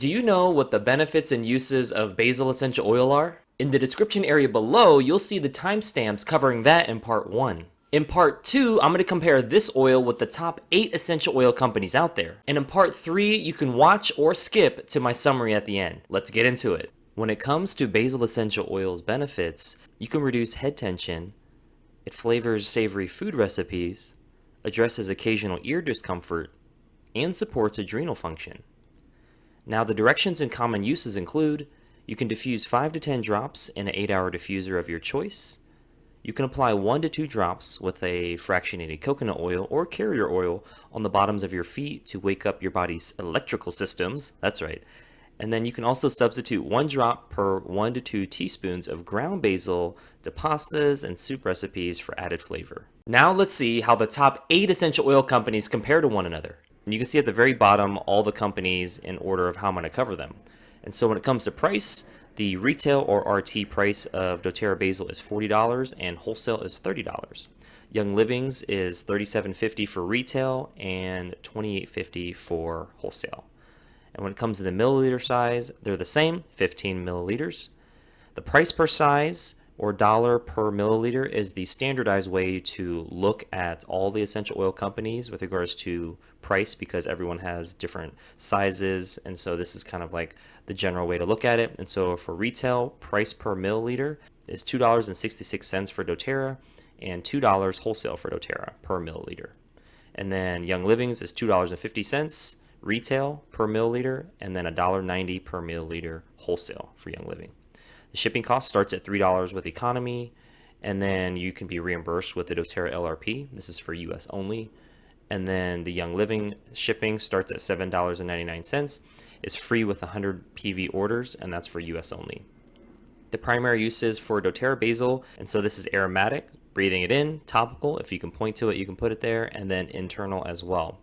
Do you know what the benefits and uses of basil essential oil are? In the description area below, you'll see the timestamps covering that in part 1. In part 2, I'm going to compare this oil with the top 8 essential oil companies out there. And in part 3, you can watch or skip to my summary at the end. Let's get into it. When it comes to basil essential oil's benefits, you can reduce head tension, it flavors savory food recipes, addresses occasional ear discomfort, and supports adrenal function. Now the directions and common uses include: you can diffuse 5 to 10 drops in an 8-hour diffuser of your choice. You can apply 1 to 2 drops with a fractionated coconut oil or carrier oil on the bottoms of your feet to wake up your body's electrical systems. That's right. And then you can also substitute 1 drop per 1 to 2 teaspoons of ground basil to pastas and soup recipes for added flavor. Now let's see how the top 8 essential oil companies compare to one another. And you can see at the very bottom all the companies in order of how I'm going to cover them. And so when it comes to price, the retail or RT price of doTERRA basil is $40 and wholesale is $30. Young Living's is $37.50 for retail and $28.50 for wholesale. And when it comes to the milliliter size, they're the same, 15 milliliters. The price per size, or dollar per milliliter, is the standardized way to look at all the essential oil companies with regards to price, because everyone has different sizes, and so this is kind of like the general way to look at it. And so for retail, price per milliliter is $2.66 for doTERRA and $2 wholesale for doTERRA per milliliter. And then Young Living's is $2.50 retail per milliliter, and then $1.90 per milliliter wholesale for Young Living. The shipping cost starts at $3 with economy, and then you can be reimbursed with the doTERRA LRP. This is for US only. And then the Young Living shipping starts at $7.99, is free with 100 PV orders, and that's for US only. The primary uses for doTERRA basil, and so this is aromatic, breathing it in, topical, if you can point to it, you can put it there, and then internal as well.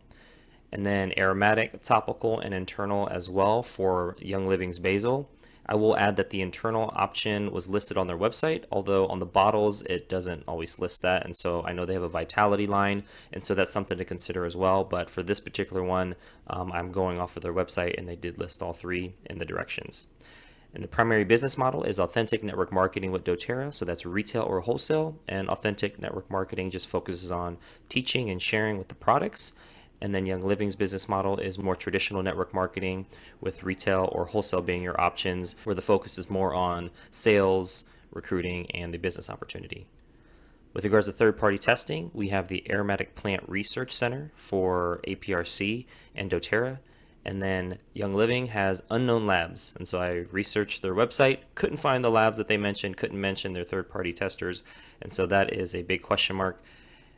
And then aromatic, topical, and internal as well for Young Living's basil. I will add that the internal option was listed on their website, although on the bottles it doesn't always list that, and so I know they have a vitality line, and so that's something to consider as well. But for this particular one, I'm going off of their website, and they did list all 3 in the directions. And the primary business model is authentic network marketing with doTERRA, so that's retail or wholesale, and authentic network marketing just focuses on teaching and sharing with the products. And then Young Living's business model is more traditional network marketing, with retail or wholesale being your options, where the focus is more on sales, recruiting, and the business opportunity. With regards to third-party testing, we have the Aromatic Plant Research Center for APRC and doTERRA. And then Young Living has unknown labs. And so I researched their website, couldn't find the labs that they mentioned, couldn't mention their third-party testers. And so that is a big question mark.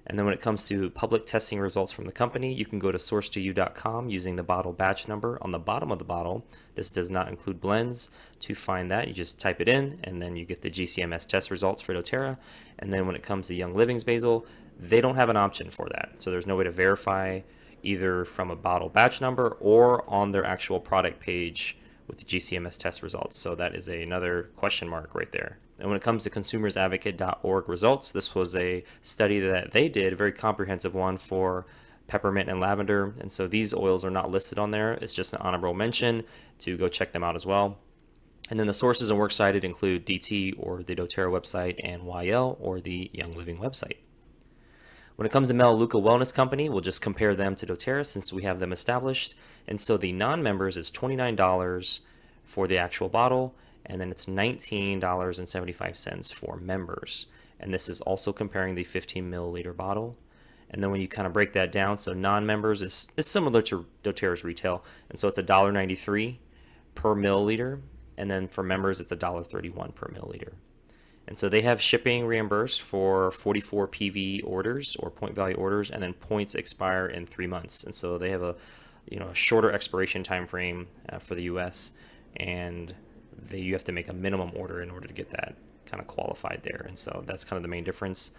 And then when it comes to public testing results from the company, you can go to source2u.com using the bottle batch number on the bottom of the bottle. This does not include blends. To find that, you just type it in, and then you get the GCMS test results for doTERRA. And then when it comes to Young Living's basil, they don't have an option for that. So there's no way to verify either from a bottle batch number or on their actual product page with the GCMS test results. So that is another question mark right there. And when it comes to consumersadvocate.org results, this was a study that they did, a very comprehensive one for peppermint and lavender. And so these oils are not listed on there. It's just an honorable mention to go check them out as well. And then the sources and works cited include DT or the doTERRA website, and YL or the Young Living website. When it comes to Melaleuca Wellness Company, we'll just compare them to doTERRA since we have them established. And so the non-members is $29 for the actual bottle, and then it's $19.75 for members. And this is also comparing the 15 milliliter bottle. And then when you kind of break that down, so non-members is similar to doTERRA's retail, and so it's $1.93 per milliliter, and then for members it's $1.31 per milliliter. And so they have shipping reimbursed for 44 PV orders or point value orders, and then points expire in 3 months. And so they have a shorter expiration time frame for the US, and you have to make a minimum order in order to get that kind of qualified there. And so that's kind of the main difference.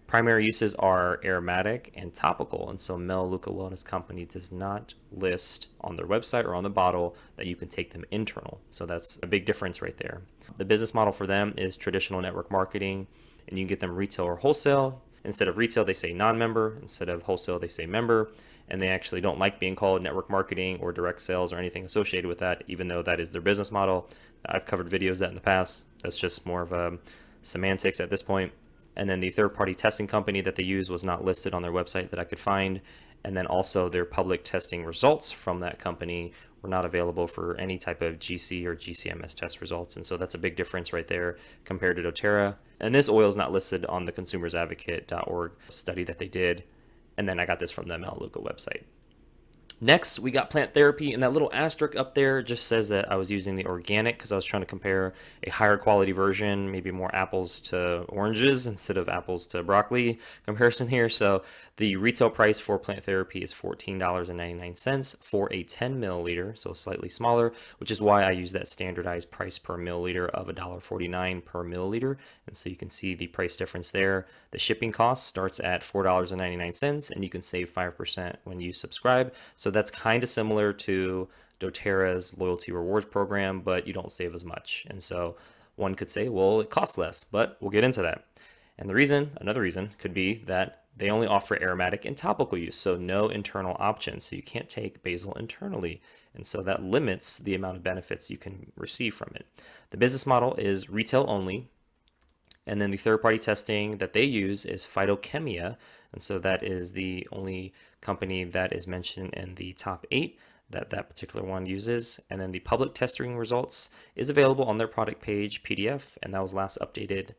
Primary uses are aromatic and topical, and so Melaleuca Wellness Company does not list on their website or on the bottle that you can take them internal. So that's a big difference right there. The business model for them is traditional network marketing, and you can get them retail or wholesale. Instead of retail, they say non-member. Instead of wholesale, they say member. and they actually don't like being called network marketing or direct sales or anything associated with that, even though that is their business model. I've covered videos that in the past. That's just more of a semantics at this point. And then the third-party testing company that they use was not listed on their website that I could find. And then also their public testing results from that company were not available for any type of GC or GCMS test results. And so that's a big difference right there compared to doTERRA. And this oil is not listed on the consumersadvocate.org study that they did. And then I got this from the Melaleuca website. Next, we got plant therapy, and that little asterisk up there just says that I was using the organic because I was trying to compare a higher quality version, maybe more apples to oranges instead of apples to broccoli comparison here. So the retail price for plant therapy is $14.99 for a 10 milliliter, so slightly smaller, which is why I use that standardized price per milliliter of $1.49 per milliliter. And so you can see the price difference there. The shipping cost starts at $4.99, and you can save 5% when you subscribe. So that's kind of similar to doTERRA's loyalty rewards program, but you don't save as much. And so one could say, well, it costs less, but we'll get into that. And the reason, another reason, could be that they only offer aromatic and topical use, so no internal options. So you can't take basil internally. And so that limits the amount of benefits you can receive from it. The business model is retail only. And then the third-party testing that they use is Phytochemia. And so that is the only company that is mentioned in the top 8 that that particular one uses. And then the public testing results is available on their product page PDF. And that was last updated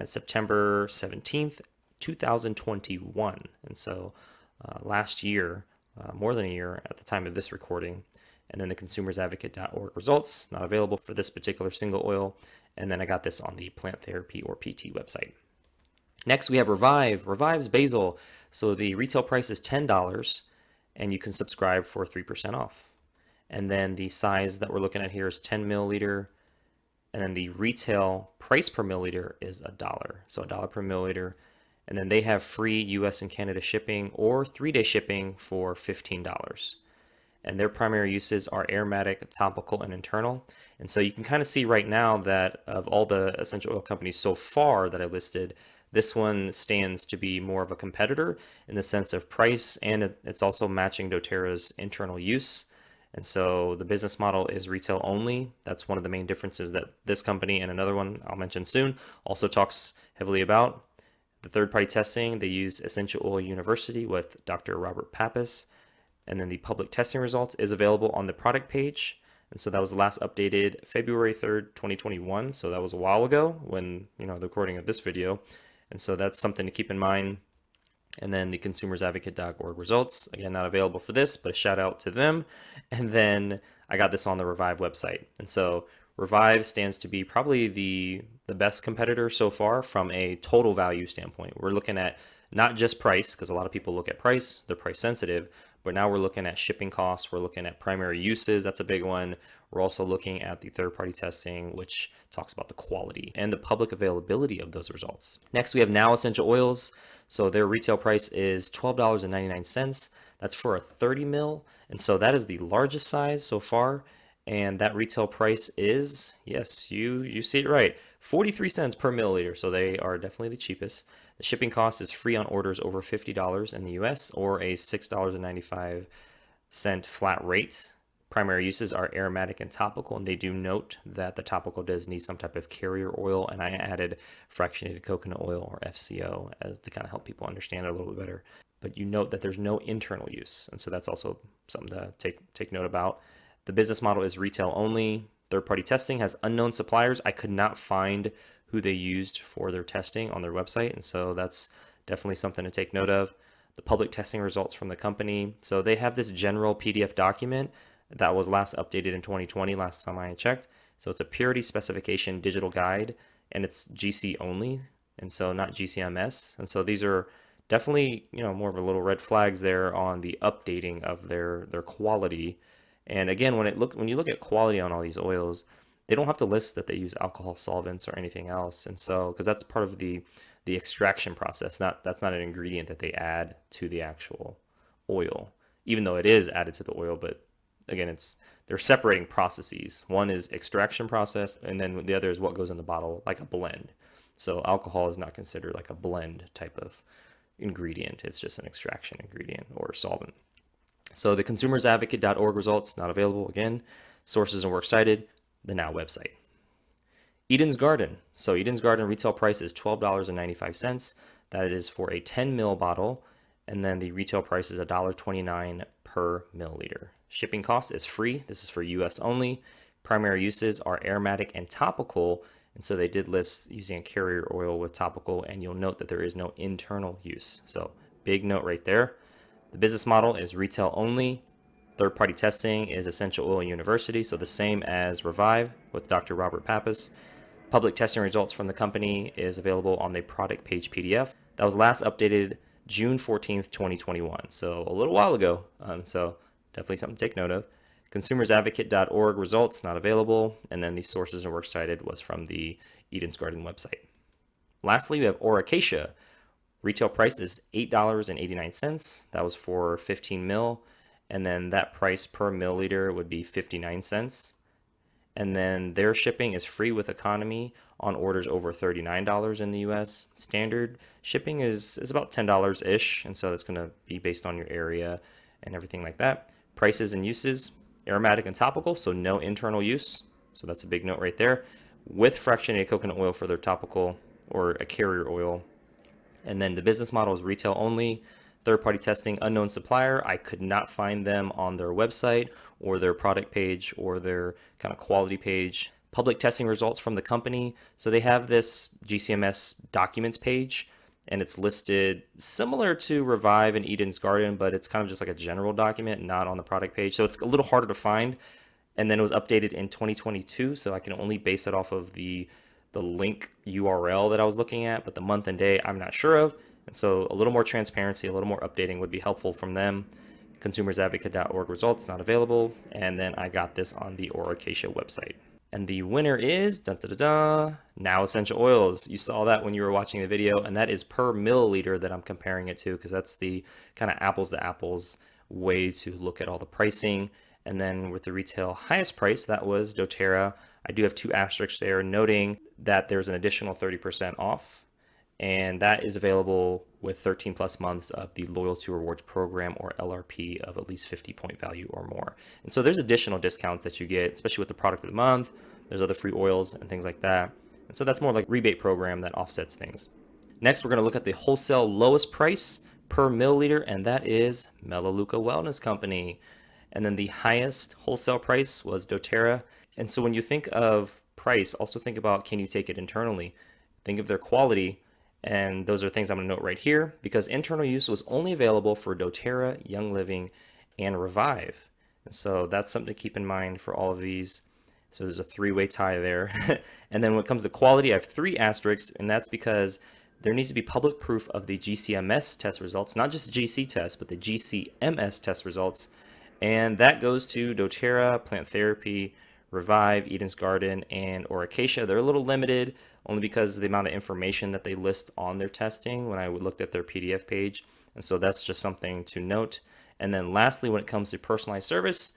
September 17th, 2021. And so last year, more than a year at the time of this recording. And then the consumersadvocate.org results, not available for this particular single oil. And then I got this on the Plant Therapy or PT website. Next, we have Revive. Revive's basil. So the retail price is $10, and you can subscribe for 3% off. And then the size that we're looking at here is 10 milliliter. And then the retail price per milliliter is $1. So $1 per milliliter. And then they have free US and Canada shipping or 3-day shipping for $15. And their primary uses are aromatic, topical, and internal. And so you can kind of see right now that of all the essential oil companies so far that I listed, this one stands to be more of a competitor in the sense of price, and it's also matching doTERRA's internal use. And so the business model is retail only. That's one of the main differences that this company and another one I'll mention soon also talks heavily about. The third-party testing, they use Essential Oil University with Dr. Robert Pappas. And then the public testing results is available on the product page. And so that was last updated February 3rd, 2021. So that was a while ago when, the recording of this video. And so that's something to keep in mind. And then the consumersadvocate.org results, again, not available for this, but a shout out to them. And then I got this on the Revive website. And so Revive stands to be probably the best competitor so far from a total value standpoint. We're looking at not just price, because a lot of people look at price, they're price sensitive, but now we're looking at shipping costs, we're looking at primary uses, that's a big one. We're also looking at the third-party testing, which talks about the quality and the public availability of those results. Next, we have Now Essential Oils. So their retail price is $12.99. That's for a 30 mil, and so that is the largest size so far. And that retail price is, yes, you see it right, 43 cents per milliliter. So they are definitely the cheapest. The shipping cost is free on orders over $50 in the US or a $6.95 flat rate. Primary uses are aromatic and topical, and they do note that the topical does need some type of carrier oil, and I added fractionated coconut oil or FCO as to kind of help people understand it a little bit better. But you note that there's no internal use, and so that's also something to take note about. The business model is retail only. Third-party testing has unknown suppliers. I could not find who they used for their testing on their website, and so that's definitely something to take note of. The public testing results from the company. So they have this general PDF document that was last updated in 2020, last time I checked. So it's a purity specification digital guide, and it's GC only, and so not GCMS. And so these are definitely, more of a little red flags there on the updating of their quality. And again, when you look at quality on all these oils, they don't have to list that they use alcohol solvents or anything else. And so, because that's part of the extraction process, that's not an ingredient that they add to the actual oil, even though it is added to the oil. But again, they're separating processes. One is extraction process, and then the other is what goes in the bottle, like a blend. So alcohol is not considered like a blend type of ingredient. It's just an extraction ingredient or solvent. So the consumersadvocate.org results, not available again. Sources and works cited, the Now website. Eden's Garden. So Eden's Garden retail price is $12.95. That is for a 10 ml bottle. And then the retail price is $1.29 per milliliter. Shipping cost is free. This is for US only. Primary uses are aromatic and topical. And so they did list using a carrier oil with topical. And you'll note that there is no internal use. So big note right there. The business model is retail only. Third-party testing is Essential Oil University, so the same as Revive with Dr. Robert Pappas. Public testing results from the company is available on the product page PDF. That was last updated June 14th, 2021, so a little while ago. So definitely something to take note of. Consumersadvocate.org results not available, and then the sources and works cited was from the Eden's Garden website. Lastly, we have Oracacia. Retail price is $8.89. That was for 15 mil. And then that price per milliliter would be 59 cents. And then their shipping is free with economy on orders over $39 in the US. Standard shipping is about $10-ish, and so that's going to be based on your area and everything like that. Prices and uses, aromatic and topical, so no internal use. So that's a big note right there. With fractionated coconut oil for their topical or a carrier oil. And then the business model is retail only. Third-party testing, unknown supplier. I could not find them on their website or their product page or their kind of quality page. Public testing results from the company. So they have this GCMS documents page, and it's listed similar to Revive and Eden's Garden, but it's kind of just like a general document, not on the product page. So it's a little harder to find. And then it was updated in 2022, so I can only base it off of the link URL that I was looking at, but the month and day I'm not sure of. And so a little more transparency, a little more updating would be helpful from them. Consumersadvocate.org results not available. And then I got this on the Oracacia website. And the winner is Now Essential Oils. You saw that when you were watching the video, and that is per milliliter that I'm comparing it to, because that's the kind of apples to apples way to look at all the pricing. And then with the retail highest price, that was doTERRA. I do have two asterisks there noting that there's an additional 30% off. And that is available with 13 plus months of the Loyalty Rewards Program, or LRP, of at least 50 point value or more. And so there's additional discounts that you get, especially with the product of the month. There's other free oils and things like that. And so that's more like a rebate program that offsets things. Next, we're going to look at the wholesale lowest price per milliliter, and that is Melaleuca Wellness Company. And then the highest wholesale price was doTERRA. And so when you think of price, also think about, can you take it internally? Think of their quality. And those are things I'm going to note right here, because internal use was only available for doTERRA, Young Living, and Revive. And so that's something to keep in mind for all of these. So there's a three-way tie there. And then when it comes to quality, I have three asterisks, and that's because there needs to be public proof of the GCMS test results, not just the GC test, but the GCMS test results. And that goes to doTERRA, Plant Therapy, Revive, Eden's Garden, and Oracacia. They're a little limited only because of the amount of information that they list on their testing when I looked at their PDF page. And so that's just something to note. And then lastly, when it comes to personalized service,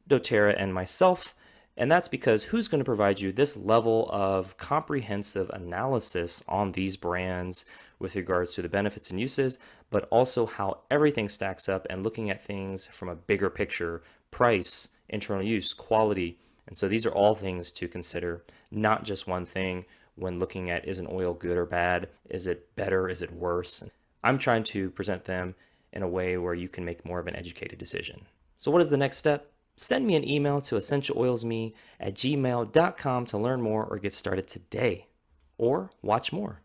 doTERRA and myself. And that's because who's going to provide you this level of comprehensive analysis on these brands with regards to the benefits and uses, but also how everything stacks up and looking at things from a bigger picture, price, internal use, quality. And so these are all things to consider, not just one thing when looking at, is an oil good or bad? Is it better? Is it worse? I'm trying to present them in a way where you can make more of an educated decision. So what is the next step? Send me an email to essentialoilsme@gmail.com to learn more or get started today, or watch more.